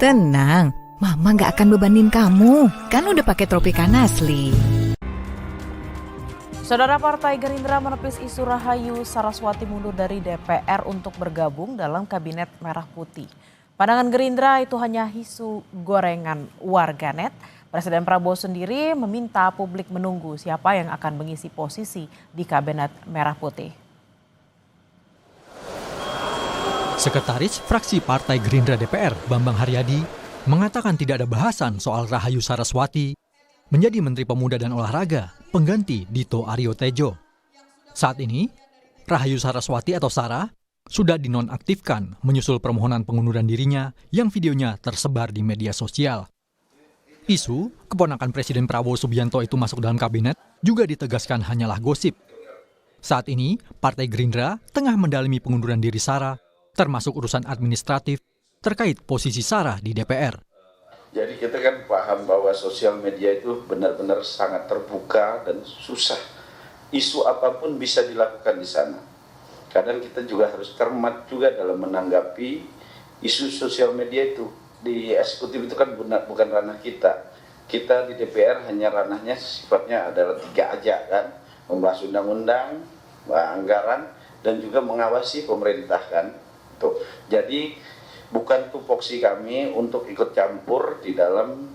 Tenang, Mama nggak akan bebanin kamu. Kan udah pakai Tropicana asli. Saudara, Partai Gerindra menepis isu Rahayu Saraswati mundur dari DPR untuk bergabung dalam Kabinet Merah Putih. Pandangan Gerindra itu hanya isu gorengan warganet. Presiden Prabowo sendiri meminta publik menunggu siapa yang akan mengisi posisi di Kabinet Merah Putih. Sekretaris Fraksi Partai Gerindra DPR, Bambang Haryadi, mengatakan tidak ada bahasan soal Rahayu Saraswati menjadi Menteri Pemuda dan Olahraga, pengganti Dito Aryo Tejo. Saat ini, Rahayu Saraswati atau Sarah sudah dinonaktifkan menyusul permohonan pengunduran dirinya yang videonya tersebar di media sosial. Isu keponakan Presiden Prabowo Subianto itu masuk dalam kabinet juga ditegaskan hanyalah gosip. Saat ini, Partai Gerindra tengah mendalami pengunduran diri Sarah, termasuk urusan administratif terkait posisi Sarah di DPR. Jadi kita kan paham bahwa sosial media itu benar-benar sangat terbuka dan susah. Isu apapun bisa dilakukan di sana. Kadang kita juga harus cermat juga dalam menanggapi isu sosial media itu. Di eksekutif itu kan bukan ranah kita. Kita di DPR hanya ranahnya sifatnya adalah 3 aja kan. Membahas undang-undang, anggaran, dan juga mengawasi pemerintah kan. Tuh. Jadi bukan tupoksi kami untuk ikut campur di dalam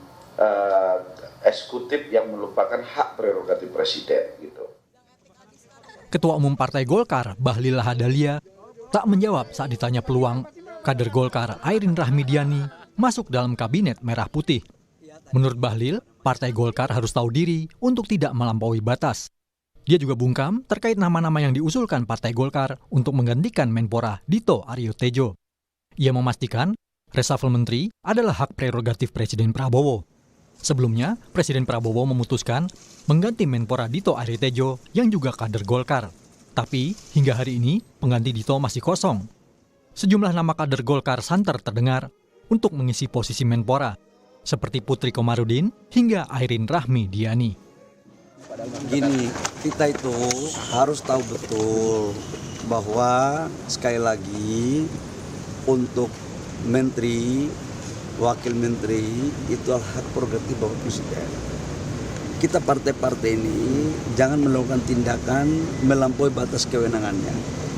eksekutif yang melupakan hak prerogatif presiden gitu. Ketua Umum Partai Golkar, Bahlil Lahadalia, tak menjawab saat ditanya peluang kader Golkar Airin Rahmidiani masuk dalam Kabinet Merah Putih. Menurut Bahlil, Partai Golkar harus tahu diri untuk tidak melampaui batas. Dia juga bungkam terkait nama-nama yang diusulkan Partai Golkar untuk menggantikan Menpora Dito Aryo Tejo. Ia memastikan reshuffle menteri adalah hak prerogatif Presiden Prabowo. Sebelumnya, Presiden Prabowo memutuskan mengganti Menpora Dito Aryo Tejo yang juga kader Golkar. Tapi hingga hari ini pengganti Dito masih kosong. Sejumlah nama kader Golkar santer terdengar untuk mengisi posisi Menpora, seperti Putri Komarudin hingga Airin Rahmidiani. Gini, kita itu harus tahu betul bahwa sekali lagi untuk menteri, wakil menteri itu hak prerogatif Bapak Presiden. Kita partai-partai ini jangan melakukan tindakan melampaui batas kewenangannya.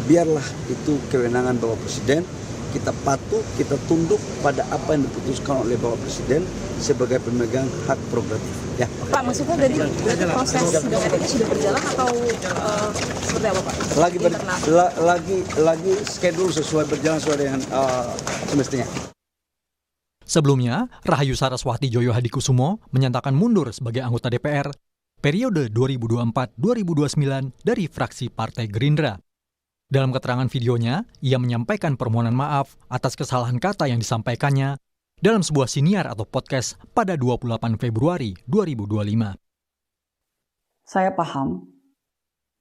Biarlah itu kewenangan Bapak Presiden, kita patuh, kita tunduk pada apa yang diputuskan oleh Bapak Presiden sebagai pemegang hak prerogatif. Ya. Pak, maksudnya dari proses sidang ini sudah berjalan atau seperti apa Pak? Lagi schedule sesuai berjalan sesuai dengan semestinya. Sebelumnya, Rahayu Saraswati Joyo Hadikusumo menyatakan mundur sebagai anggota DPR periode 2024-2029 dari fraksi Partai Gerindra. Dalam keterangan videonya, ia menyampaikan permohonan maaf atas kesalahan kata yang disampaikannya dalam sebuah siniar atau podcast pada 28 Februari 2025. Saya paham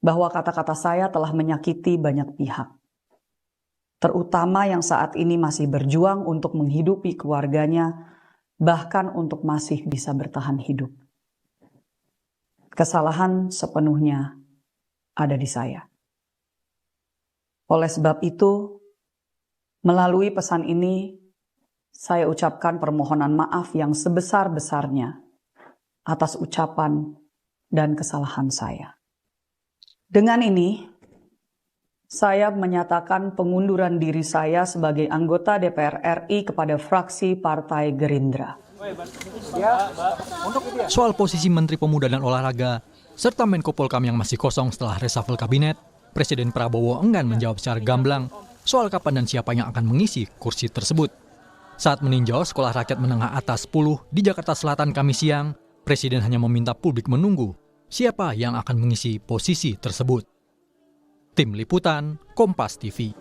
bahwa kata-kata saya telah menyakiti banyak pihak, terutama yang saat ini masih berjuang untuk menghidupi keluarganya, bahkan untuk masih bisa bertahan hidup. Kesalahan sepenuhnya ada di saya. Oleh sebab itu, melalui pesan ini, saya ucapkan permohonan maaf yang sebesar-besarnya atas ucapan dan kesalahan saya. Dengan ini, saya menyatakan pengunduran diri saya sebagai anggota DPR RI kepada fraksi Partai Gerindra. Soal posisi Menteri Pemuda dan Olahraga, serta Menko Polkam yang masih kosong setelah reshuffle kabinet, Presiden Prabowo enggan menjawab secara gamblang soal kapan dan siapa yang akan mengisi kursi tersebut. Saat meninjau Sekolah Rakyat Menengah Atas 10 di Jakarta Selatan Kamis siang, Presiden hanya meminta publik menunggu siapa yang akan mengisi posisi tersebut. Tim Liputan, Kompas TV.